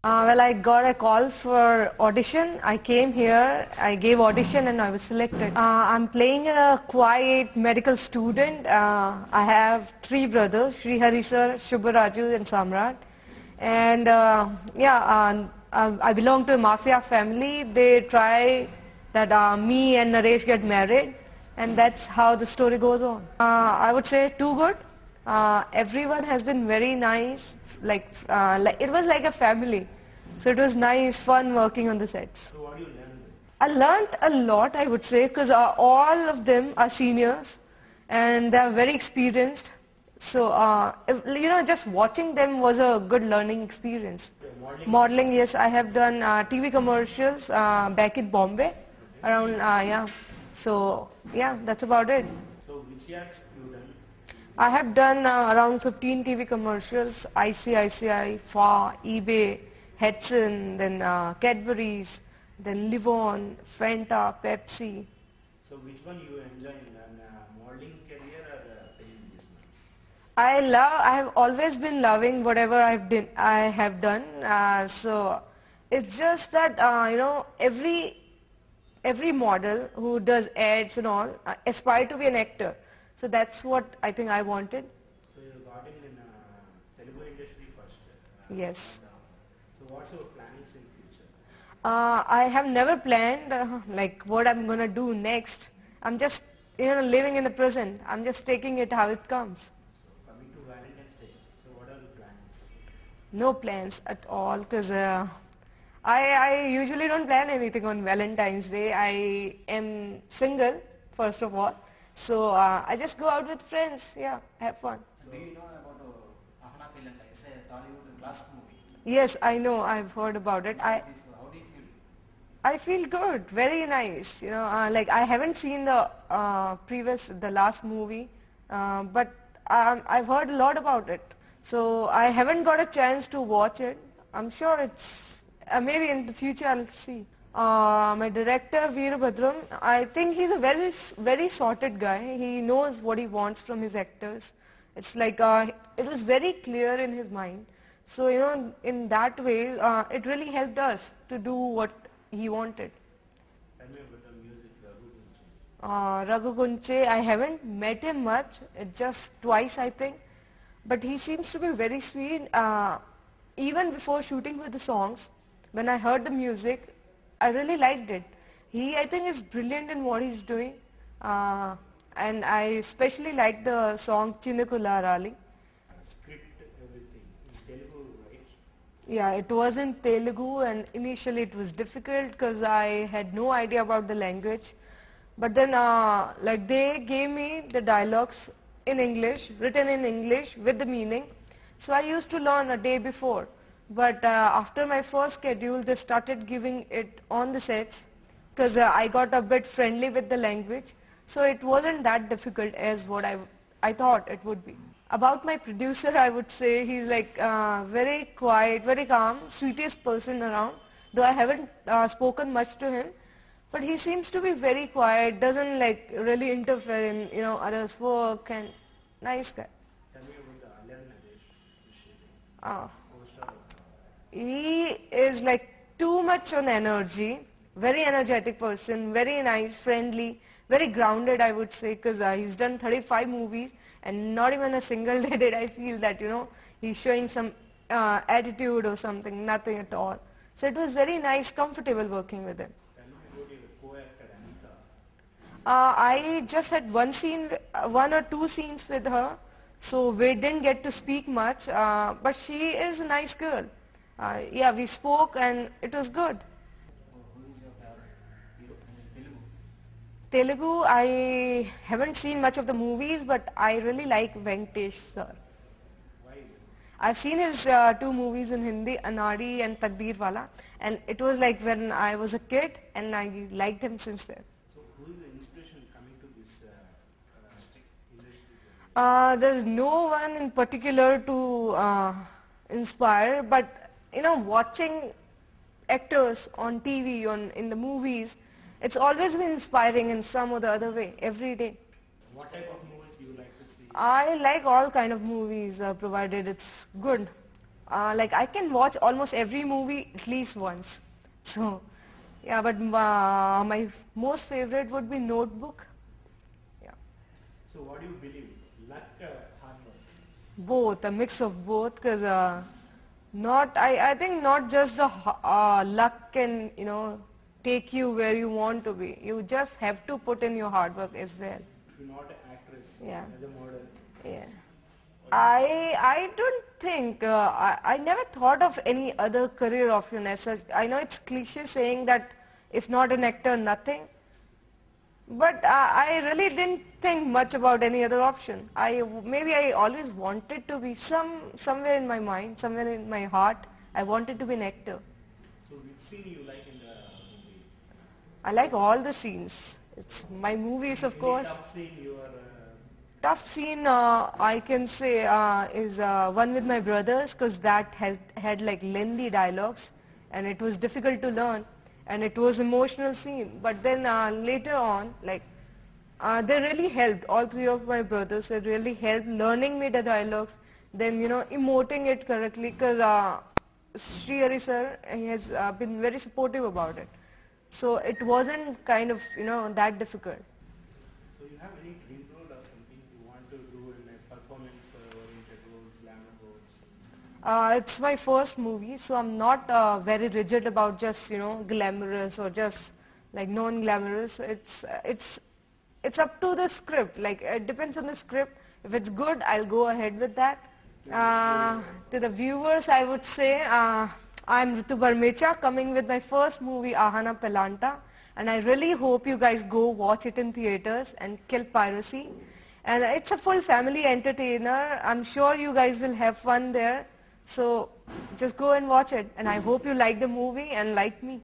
Well, I got a call for audition. I came here, I gave audition and I was selected. I'm playing a quiet medical student. I have three brothers, Sri Hari sir, Shubharaju and Samrat. And I belong to a mafia family. They try that me and Naresh get married, and that's how the story goes on. I would say too good. Everyone has been very nice. Like it was like a family. So it was nice, fun working on the sets. So what do you learn? I learned a lot, I would say, because all of them are seniors and they are very experienced. So, just watching them was a good learning experience. Modeling, yes, I have done TV commercials back in Bombay. Around, So, yeah, that's about it. So which years you done? I have done around 15 TV commercials, ICICI, FA, eBay, Hetson, then Cadbury's, then Livon, Fanta, Pepsi. So which one you enjoy in modeling career or playing this one? I have always been loving whatever I have done. So it's just that, every model who does ads and all aspire to be an actor. So that's what I think I wanted. So you got in Telugu industry first. Yes. So what's your plannings in future? I have never planned like what I'm going to do next. I'm just living in the present. I'm just taking it how it comes. So coming to Valentine's Day, so what are the plans? No plans at all because I usually don't plan anything on Valentine's Day. I am single, first of all. So I just go out with friends, have fun. Do you know about Ahana Pillanta? It's a Tollywood classic movie. Yes, I know, I've heard about it. How do you feel? I feel good, very nice. Like I haven't seen the last movie, but I've heard a lot about it. So I haven't got a chance to watch it. I'm sure it's, maybe in the future I'll see. My director, Veerabhadram, I think he's a very, very sorted guy. He knows what he wants from his actors. It's like, it was very clear in his mind. So, in that way, it really helped us to do what he wanted. Tell me about the music, Raghu Gunche. Raghu Gunche, I haven't met him much, just twice I think. But he seems to be very sweet. Even before shooting with the songs, when I heard the music, I really liked it. I think, is brilliant in what he's doing. And I especially like the song Chinakula Rali. Script, everything. In Telugu, right? Yeah, it was in Telugu and initially it was difficult because I had no idea about the language. But then they gave me the dialogues in English, written in English with the meaning. So I used to learn a day before. But after my first schedule, they started giving it on the sets because I got a bit friendly with the language. So it wasn't that difficult as what I thought it would be. About my producer, I would say he's like very quiet, very calm, sweetest person around. Though I haven't spoken much to him. But he seems to be very quiet, doesn't like really interfere in others' work, and nice guy. Tell me about the Alyar Naresh, especially. He is like too much on energy, very energetic person, very nice, friendly, very grounded I would say because he's done 35 movies and not even a single day did I feel that he's showing some attitude or something, nothing at all. So it was very nice, comfortable working with him. Tell me about your co-actor Anita. I just had one or two scenes with her, so we didn't get to speak much, but she is a nice girl. We spoke and it was good. Who is your favorite hero in Telugu? Telugu, I haven't seen much of the movies, but I really like Venkatesh sir. Why? I've seen his two movies in Hindi, Anadi and Takdeer Wala, and it was like when I was a kid and I liked him since then. So who is the inspiration coming to this industry? There's no one in particular to inspire, but watching actors on TV, in the movies, it's always been inspiring in some or the other way, every day. What type of movies you like to see? I like all kind of movies, provided it's good. Like I can watch almost every movie at least once. So, yeah, but my most favorite would be Notebook. Yeah, So what do you believe? Luck or hard work? both, a mix of both, because I think not just the luck can, take you where you want to be. You just have to put in your hard work as well. If you're not an actress, Yeah. as a model, Yeah. I don't think, I never thought of any other career option as such. I know it's cliche saying that if not an actor, nothing. But I really didn't think much about any other option. Maybe I always wanted to be somewhere in my mind, somewhere in my heart, I wanted to be an actor. so which scene you like in the movie? I like all the scenes. It's my movies, of Any course. tough scene you are, Tough scene, I can say, is one with my brothers, because that had like lengthy dialogues and it was difficult to learn and it was emotional scene. But then later on, like they really helped, all three of my brothers, they really helped learning me the dialogues, then emoting it correctly, because Sri Hari sir, he has been very supportive about it. So it wasn't kind of that difficult. so you have any dream role or something you want to do in a performance oriented role, glamour roles? It's my first movie, so I'm not very rigid about just glamorous or just like non-glamorous. It's up to the script. Like it depends on the script. If it's good, I'll go ahead with that. To the viewers, I would say I'm Ritu Barmecha coming with my first movie, Ahana Pelanta, and I really hope you guys go watch it in theaters and kill piracy. And it's a full family entertainer. I'm sure you guys will have fun there. So just go and watch it. And I hope you like the movie and like me.